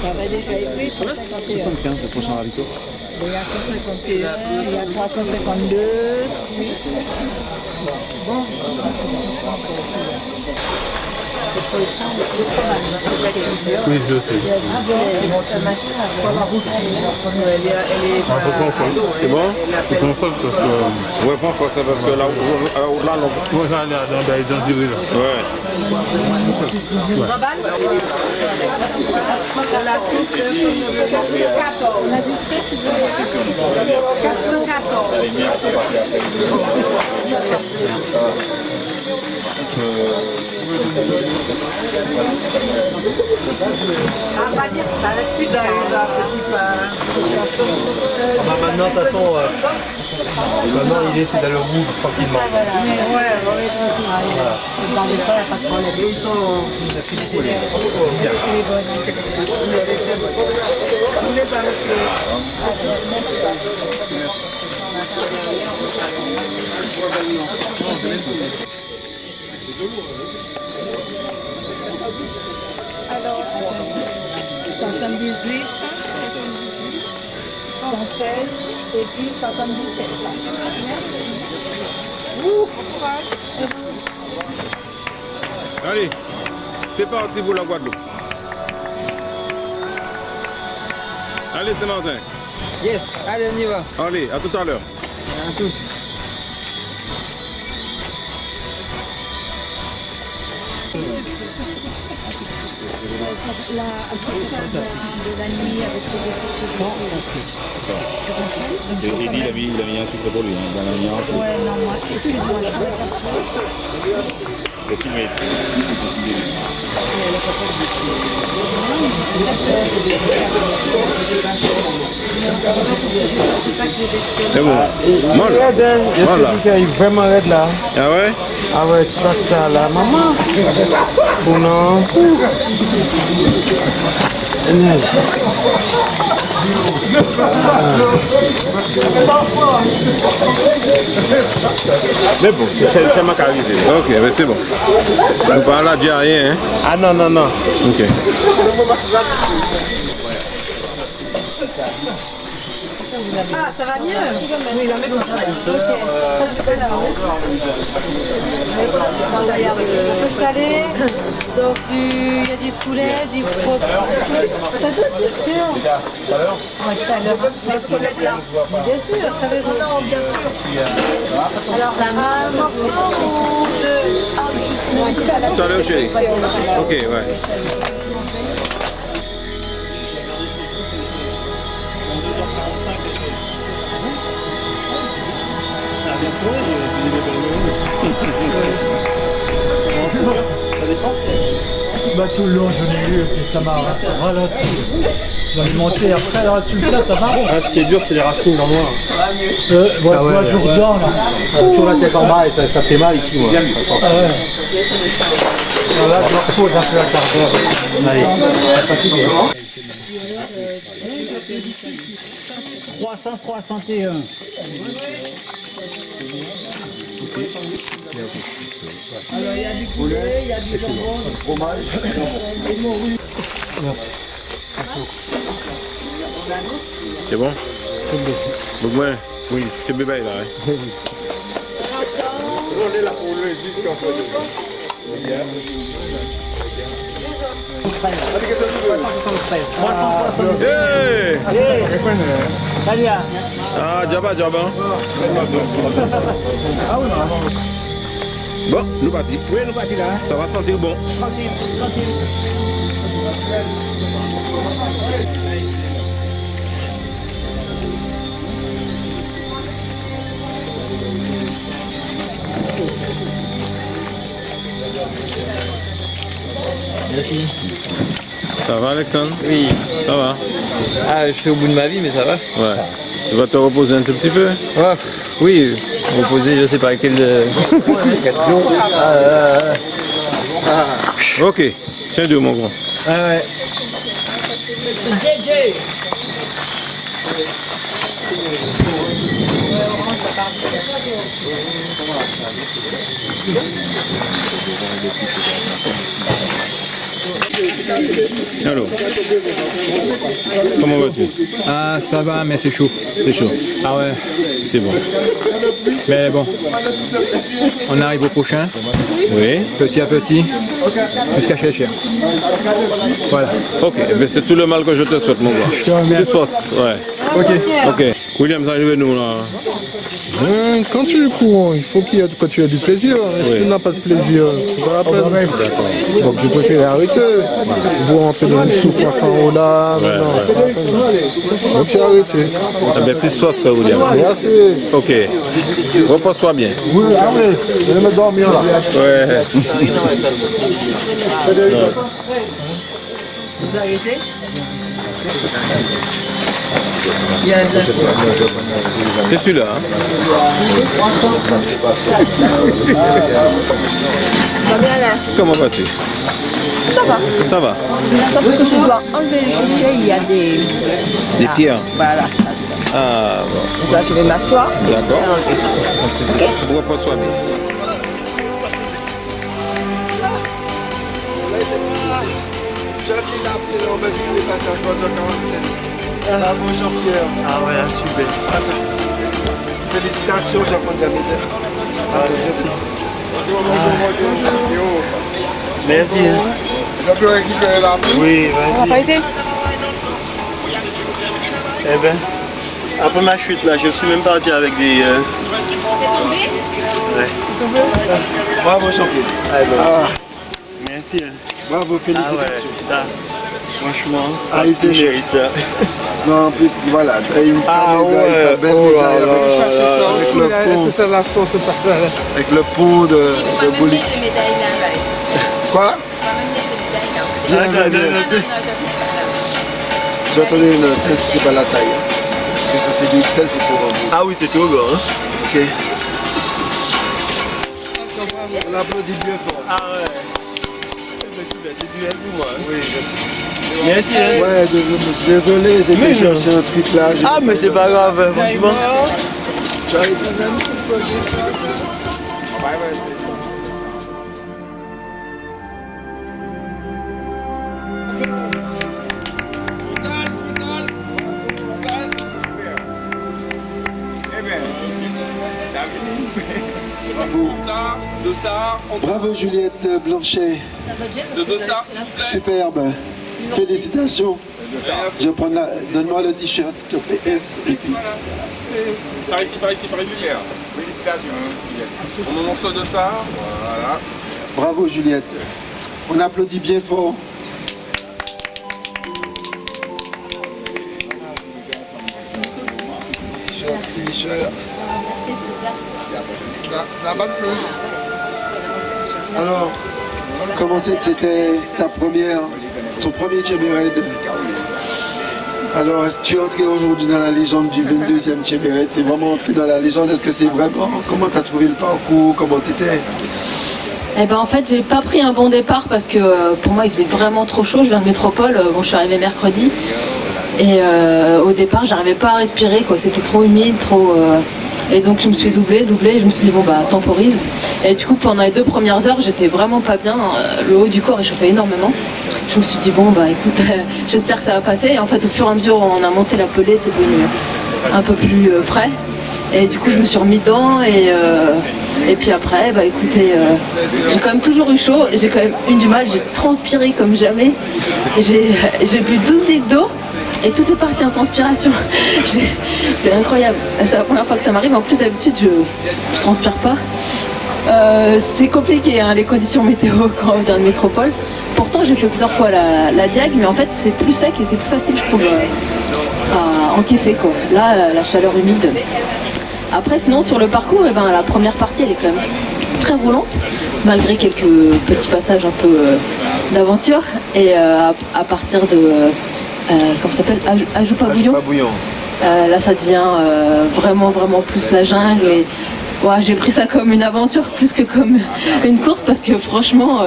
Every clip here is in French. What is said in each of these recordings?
T'avais déjà écrit 151. 75, le prochain ravito. Il y a 151, il y a 352. Oui. Bon. Oui, je sais. C'est bon? C'est comme ça parce que... Ouais, prends ça parce que là, non. Ouais, ça a l'air dans durée là. Ouais. La soupe, 414. On a du frais, s'il vous plaît. 414. Ah, pas dire ça, la cuisine, petit pain. Maintenant, de toute façon, maintenant l'idée c'est d'aller au bout tranquillement. Voilà. Ouais, voilà. Je ne parle pas, il n'y a pas de problème. Ils sont... Alors, 78, 116 et puis 77. Allez, c'est parti pour la Guadeloupe. Allez, c'est Martin. Yes, allez, on y va. Allez, à tout à l'heure. À toutes. La de la nuit avec les efforts que Parce que Eddie, il a mis un sucre pour lui, hein, dans la nuit. Ouais, non, moi, excuse-moi, je t'en ai pas. Le film est... C'est bon. Voilà. Voilà. Il est vraiment raide là. Ah ouais? Ah ouais, tu vas ça là, maman. Ou non? Mais bon, c'est ma carrière. Ok, mais c'est bon. Vous parlez là déjà rien, hein? Ah non, non, non. Ok. Ah, ça va mieux? Oui, la même chose. Il y a un peu salé, donc il y a du poulet, du fromage. Ça doit, bien sûr. Tout à l'heure? Oui, tout à l'heure. Bien sûr, savez-vous? Non, bien sûr. Alors, ça m'a un morceau ou deux? Ah, juste tout à l'heure. Tout à l'heure, chérie. Ok, ouais. Bah, tout le long je l'ai eu et puis ça m'a ralenti. Dans les montées après là, sur le plat ça va. Ah, ce qui est dur c'est les racines dans le noir. Voilà, moi je redors là. Toujours la tête en bas et ça fait mal ici moi. Ah ouais. Voilà, je me repose un peu à quart d'heure. Allez. 361. Merci. Alors, il y a du poulet, il y a du jambon, du fromage. Merci. C'est bon? Donc, ouais, oui, c'est bébé là. Hein? On est là pour le dire si on peut. Hey! Ah, Djaba, Djaba. Bon, nous partis. Oui, nous partons là. Ça va sentir bon. Tranquille, tranquille. Merci. Ça va, Alexandre? Oui. Ça va? Ah, je suis au bout de ma vie, mais ça va. Ouais. Tu vas te reposer un tout petit peu? Ouais, oui, reposer, je sais pas quel... 4 jours. Ok. Tiens deux, mon grand. Ah ouais. JJ. Alors, comment vas-tu? Ah, ça va, mais c'est chaud. C'est chaud. Ah ouais, C'est bon. mais bon. On arrive au prochain, Oui. petit à petit, jusqu'à Chéchia. Voilà. Ok, ben c'est tout le mal que je te souhaite, mon gars. Je te remercie. Plus force, ouais. Ok. Ok. William, ça arrive nous là. Quand tu cours, il faut que tu aies du plaisir. Si Oui. tu n'as pas de plaisir, c'est pas la peine. Donc je préfère arrêter. Vous rentrer dans une souffrance en haut là. Ouais, non, ouais. c'est pas la peine. Donc j'ai arrêté. Ah ben plus force, William. Merci. Ok. Repose-toi bien. Oui, allez, je vais me dormir là. Ouais. Vous arrêtez? C'est celui-là. Hein? Comment vas-tu? Ça va. Ça va. Sauf que je dois enlever les chaussures, il y a des... Des pierres. Voilà, ça. Ah bon. Donc là, je vais m'asseoir. et D'accord. je vais enlever. Ok. Repose-toi bien. Ah bonjour Pierre. Ah voilà, super. Félicitations, Japon Gamede. Merci. Je peux récupérer la pluie. Oui, vas-y. Ça n'a pas été? Eh ben, après ma chute là, je suis même parti avec des... Ouais. Bravo champion. Ah, ben, Ah, merci. Hein. bravo, Ah ouais, félicitations. ça, franchement, Ah, il tu s'est mérites ça. Non, en plus, voilà, t'as une ouais, belle oh là médaille là avec le pont. Avec le pont de Boli. Quoi? Ah, bien, merci. Je dois donner une test, c'est pas la taille. Et ça c'est du XL, c'est pour vous. Ah oui, c'est tout grand. Hein. Ok. On applaudit bien fort. Ah ouais. C'est du L pour moi. Hein. Oui, je sais. Merci. Hein. Ouais, désolé, j'ai été chercher un truc là. Ah mais c'est pas grave, hein, franchement. J'arrive quand même. Bravo Juliette Blanchet. De Dossard. Superbe. Félicitations. Je vais prendre la... Donne-moi le t-shirt, s'il te plaît. S et puis. Par ici. Félicitations. On nous montre le Dossard. Voilà. Bravo Juliette. On applaudit bien fort. T-shirt, finisher. La bonne plus. Alors, comment c'était ton premier Chébéret? Alors, est-ce que tu es entré aujourd'hui dans la légende du 22e Chébéret? C'est vraiment entré dans la légende. Est-ce que c'est vraiment? Comment tu as trouvé le parcours? Comment tu étais? Eh ben en fait j'ai pas pris un bon départ parce que pour moi il faisait vraiment trop chaud, je viens de métropole, bon je suis arrivée mercredi et au départ j'arrivais pas à respirer quoi, c'était trop humide, trop et donc je me suis doublée, je me suis dit bon bah temporise et du coup pendant les 2 premières heures j'étais vraiment pas bien, le haut du corps réchauffait énormément, je me suis dit bon bah écoute j'espère que ça va passer et en fait au fur et à mesure où on a monté la pelée c'est devenu un peu plus frais et du coup je me suis remis dedans et puis après, bah écoutez, j'ai quand même toujours eu chaud, j'ai quand même eu du mal, j'ai transpiré comme jamais, j'ai bu 12 litres d'eau et tout est parti en transpiration. C'est incroyable, c'est la première fois que ça m'arrive, en plus d'habitude je transpire pas. C'est compliqué hein, les conditions météo quand on vient de métropole. Pourtant j'ai fait plusieurs fois la diag, mais en fait c'est plus sec et c'est plus facile je trouve à encaisser quoi. Là la chaleur humide. Après sinon sur le parcours, eh ben, la première partie elle est quand même très roulante, malgré quelques petits passages un peu d'aventure. Et à partir de, comment ça s'appelle, Ajoupa-Bouillon, là ça devient vraiment plus la jungle. Et ouais, j'ai pris ça comme une aventure plus que comme une course parce que franchement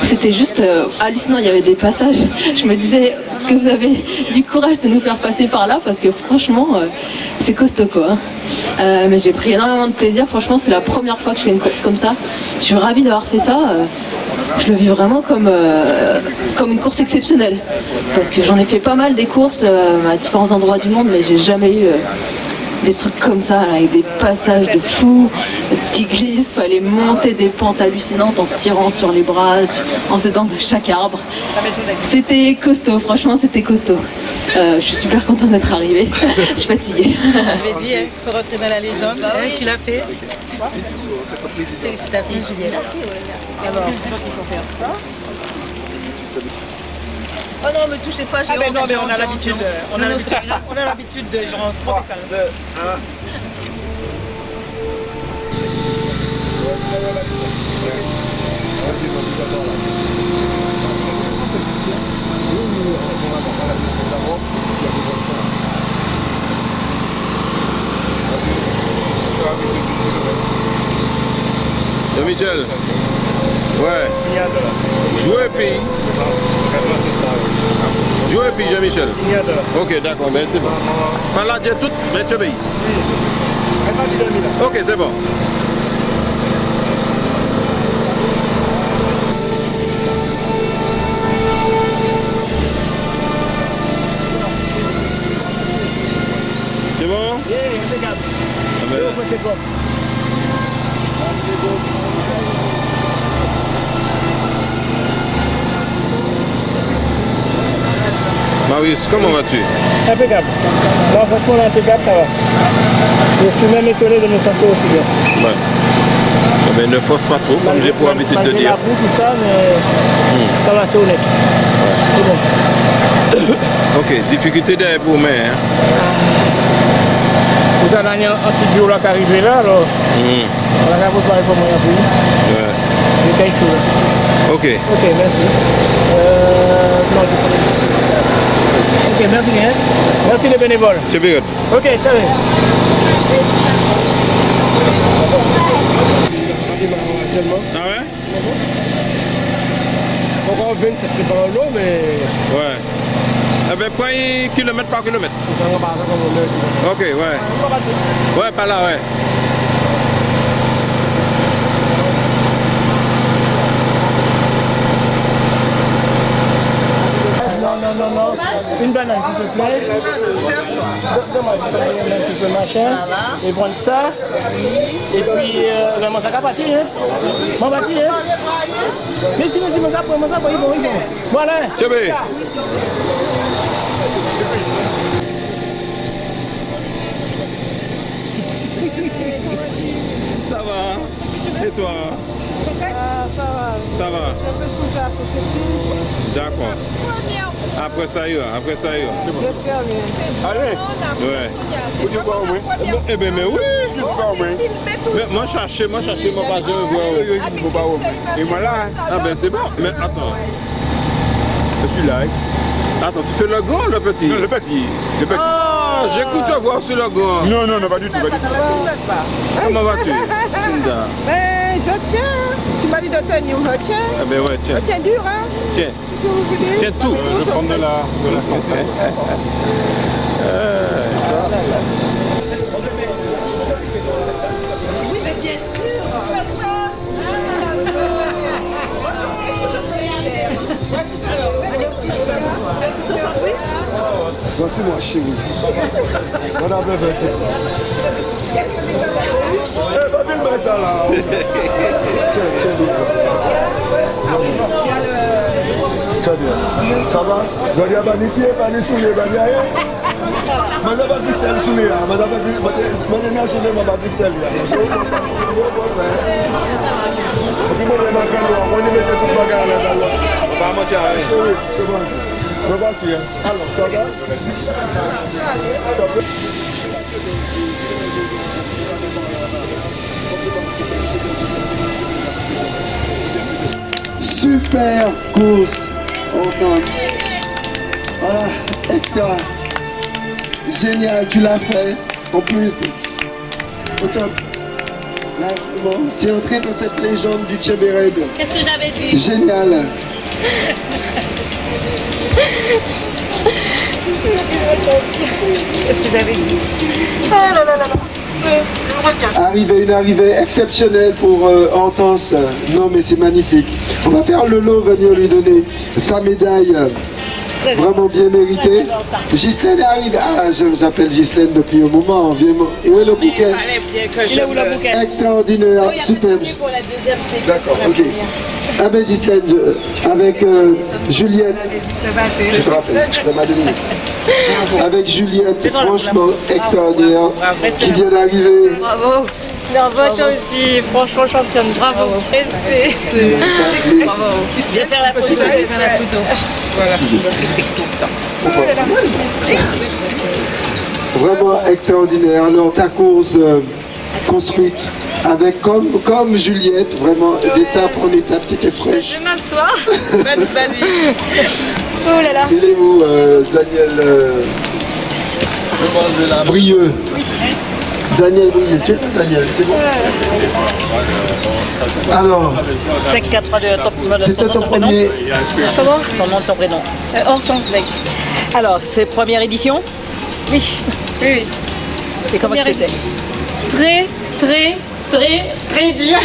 c'était juste hallucinant, il y avait des passages, je me disais que vous avez du courage de nous faire passer par là parce que franchement, c'est costaud quoi. Mais j'ai pris énormément de plaisir. Franchement, c'est la première fois que je fais une course comme ça. Je suis ravie d'avoir fait ça. Je le vis vraiment comme une course exceptionnelle. Parce que j'en ai fait pas mal des courses à différents endroits du monde, mais j'ai jamais eu des trucs comme ça, là, avec des passages de fous, qui glissent, fallait monter des pentes hallucinantes en se tirant sur les bras, en s'aidant de chaque arbre. C'était costaud, franchement c'était costaud. Je suis super contente d'être arrivée, je suis fatiguée. J'avais dit, il faut rentrer dans la légende, tu l'as fait. Félicitations Juliette. Alors, donc il faut faire ça. Oh non, me touchez pas, j'ai non, mais on a l'habitude, on a l'habitude de genre 3, 2, 1. Jean-Michel. Ouais. Jouez puis. Jouez puis Jean-Michel. Ok, d'accord, mais c'est bon. Par là, j'ai tout, mais tu obéis. Ok, c'est bon. C'est bon? Marius, comment vas-tu? Impeccable. Moi, franchement, l'impeccable, ça va. Je suis même étonné de me sentir aussi bien. Ouais. Mais ne force pas trop, comme j'ai pour habitude de dire. La boue, tout ça, mais ça va, c'est honnête. Ouais. C'est bon. Ok, difficulté derrière pour moi. Hein. Vous avez un petit bio là qui arrive là, alors. On va vous parler pour moi. Ouais. J'ai quelque chose. Ok. Ok, merci. Non, je connais. Ok, merci bien. Merci les bénévoles. C'est bien. Ok, ciao. Ah ouais? Encore 20, c'est pas l'eau, mais. Ouais. Eh bien, prends kilomètre par kilomètre. Ok, ouais. Ouais, par là, ouais. Non. Une banane, s'il te plaît. Donne-moi un petit peu machin. Et prendre ça. Et puis, mon sac à partir, hein. Mon parti, hein. Mais si, mon sac, ils vont. Voilà. C'est bien. Ça va. Et toi? Ça va. Ça va. J'ai un peu souffert, ça c'est signe. D'accord. Après ça ira. J'espère bien. Allez. Ouais. Eh bien, mais oui. Mais moi chercher, moi pas besoin de voir. Et voilà. Ah ben c'est bon. Mais attends. Je suis là. Attends, tu fais le grand ou le petit? Non, le petit. Ah, j'écoute te voir sur le grand. Non, pas du tout. Comment vas-tu, Cinda? Ben, je tiens. Tu m'as dit de tenir, je tiens. Ah ben ouais, tiens. Je tiens dur, hein. Tiens. Si vous voulez. Tiens tout. Je prends de la santé. Oui, mais bien sûr. Fais ça. Qu'est-ce que je fais faire? Tout ça, oui. Voici moi chérie. On a besoin de eh, pas bien mettre ça là. Tiens, ça va? Vous avez pas dit pas de souliers, pas de rien. Mais ça va Christelle souliers là. Mais ça va souliers, mais pas Christelle là. On y met tout le bagage là. Pas moi, tiens. Oui, c'est bon. Voici, hein. Alors, ça va? Super course intense. Voilà, extra. Génial, tu l'as fait. En plus, au top. Là, bon, tu es entré dans cette légende du Tchébéred. Qu'est-ce que j'avais dit? Génial. Qu'est-ce que j'avais dit? Oh là là là là. Une arrivée exceptionnelle pour Hortense. Non mais c'est magnifique. On va faire le lot, venir lui donner sa médaille vraiment bien méritée. Ghislaine arrive. Ah, j'appelle Ghislaine depuis un moment. Où est le bouquet? Il est où le bouquet? Extraordinaire, superbe. D'accord, ok. Ah ben Ghislaine, avec Juliette. Je te rappelle, ça m'a donné. Avec Juliette, franchement extraordinaire, qui vient d'arriver. Bravo. Bravo toi aussi, franchement championne, bravo. Respect. Bravo. Viens faire la photo. Voilà. Vraiment extraordinaire. Alors ta course construite avec comme Juliette, vraiment d'étape en étape, tu étais fraîche. Je m'assois. Vas-y. Oh là là. Il est où Daniel Brieux? Daniel Brieux, tu es là Daniel, c'est bon? Alors, 5-4-2, c'était ton premier. Comment? Ton nom, ton prénom. Hortense Beck. Alors, c'est première édition? Oui, oui. Et comment c'était? Très dur.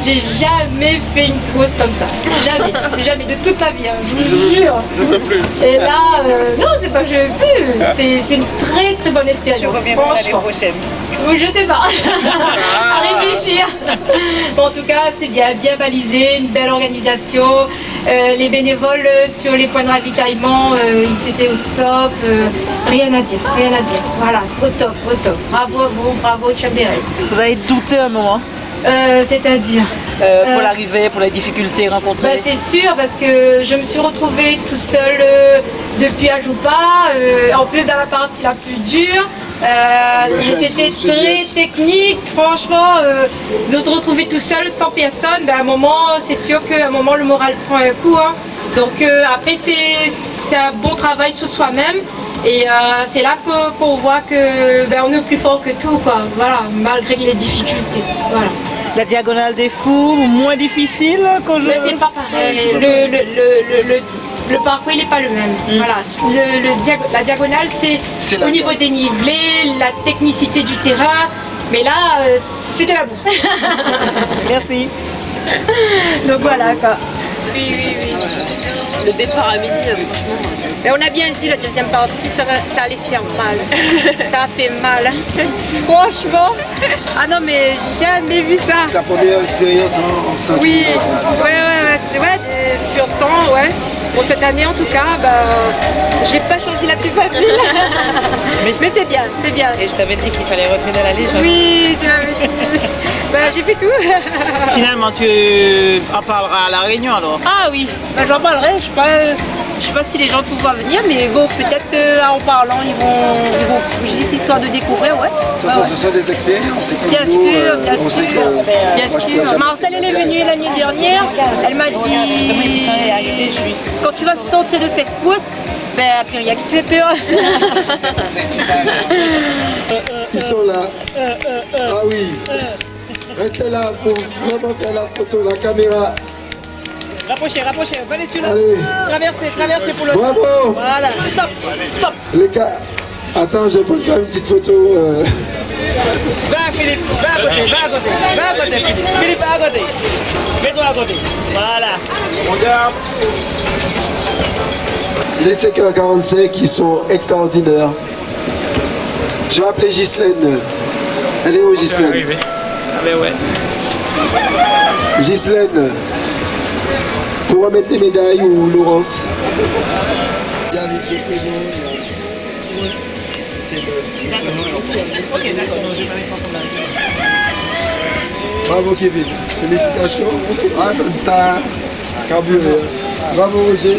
J'ai jamais fait une course comme ça. Jamais de toute ma vie, hein, je vous jure. Je veux plus. Et là, non, c'est pas que je veux plus. C'est une très bonne expérience. Je reviens pour l'année prochaine. Oui, je sais pas. À réfléchir. Bon, en tout cas, c'est bien balisé, une belle organisation. Les bénévoles sur les points de ravitaillement, ils étaient au top. Rien à dire. Voilà, au top. Bravo à vous, bravo Chabérel. Vous avez douté un moment? C'est-à-dire pour l'arrivée, pour les difficultés rencontrées? Bah, c'est sûr, parce que je me suis retrouvée tout seul depuis Ajoupa, en plus dans la partie la plus dure. C'était très technique, franchement, de se retrouver tout seul, sans personne, ben, à un moment, c'est sûr qu'à un moment, le moral prend un coup. Hein. Donc après, c'est un bon travail sur soi-même. Et c'est là qu'on voit que ben, on est plus fort que tout, quoi. Voilà, malgré les difficultés. Voilà. La diagonale des fous, moins difficile quand je... Mais c'est pas pareil. Le parcours il n'est pas le même. Voilà. La diagonale c'est au niveau des nivelés, la technicité du terrain. Mais là, c'était la boue. Merci. Donc voilà quoi. Oui. Le départ à midi, franchement. Mais on a bien dit la deuxième partie, ça allait faire mal. Ça a fait mal. Franchement. Ah non, mais jamais vu ça. Ta première expérience en 5 Oui, ouais, c'est vrai, sur 100, ouais. Bon, cette année en tout cas, bah, j'ai pas choisi la plus facile. Mais c'est bien. Et je t'avais dit qu'il fallait rentrer dans la légende. Oui, tu m'avais dit. Bah, j'ai fait tout. Finalement, tu en parleras à la réunion alors? Ah oui, bah, j'en parlerai. Je sais pas si les gens vont venir, mais bon, peut-être en parlant, ils vont juste histoire de découvrir, ouais. De toute façon, ce sont des expériences. Bien sûr. Marcel, elle est venue l'année dernière. Elle m'a dit, quand tu vas sortir de cette course, ben, plus rien qui te fait peur. Ils sont là. Ah oui. Restez là pour vraiment faire la photo, la caméra. Rapprochez, venez celui-là. Traversez pour le... Bravo. Voilà, stop. Les gars, attends, je vais prendre une petite photo. Va Philippe, va à côté, Philippe. Philippe, va à côté. Mets-toi à côté. Voilà. Regarde. Les 5h45 qui sont extraordinaires. Je vais appeler Ghislaine. Elle est où Ghislaine? Ah ben ouais. Ghislaine, pour remettre les médailles ou Laurence? Bravo Kevin, félicitations. Ah, t'as carburé. Bravo Roger.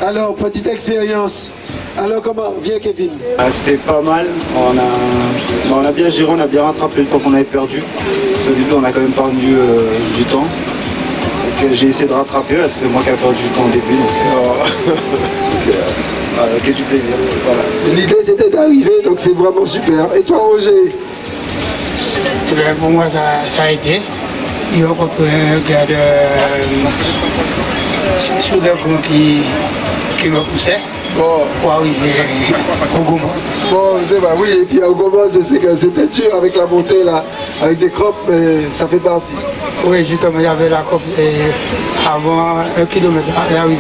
Alors, petite expérience. Alors, comment? Viens, Kevin. C'était pas mal. On a bien géré, on a bien rattrapé le temps qu'on avait perdu. Parce qu'au début, on a quand même perdu du temps. Donc, j'ai essayé de rattraper, parce que c'est moi qui ai perdu du temps au début. Donc, que du plaisir. Voilà. L'idée c'était d'arriver, donc c'est vraiment super. Et toi Roger? Pour moi ça a été. Il y a rencontré un gars sur le pont qui me poussait. Pour arriver au Gaumont. Bon, c'est vrai, oui, et puis au Gaumont, je sais que c'était dur avec la montée là, avec des crops, mais ça fait partie. Oui, justement, il y avait la crop avant 1 kilomètre à arriver.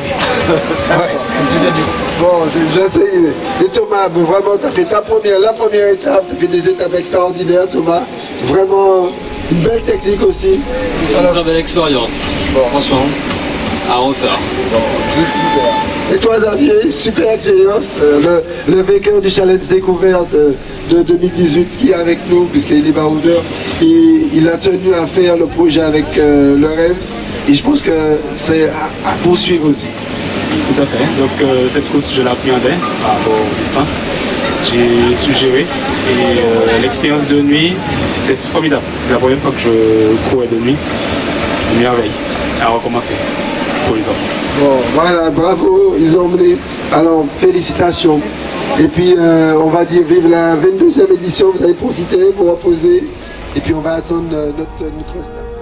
Ouais, c'était dur. Bon, je sais. Et Thomas, vraiment, tu as fait la première étape, tu as fait des étapes extraordinaires, Thomas. Vraiment, une belle technique aussi. Une très belle expérience, franchement, à refaire. Bon, super. Et toi Xavier, super expérience, le vainqueur du challenge découverte de 2018 qui est avec nous puisqu'il est baroudeur. Il a tenu à faire le projet avec le rêve et je pense que c'est à poursuivre aussi. Tout à fait, donc cette course je l'appréhendais par rapport aux distances. J'ai su gérer et l'expérience de nuit c'était formidable. C'est la première fois que je courais de nuit, une merveille, à recommencer pour les enfants. Bon, voilà, bravo, ils ont mené. Alors, félicitations. Et puis, on va dire vive la 22e édition. Vous allez profiter, vous reposer. Et puis, on va attendre notre staff.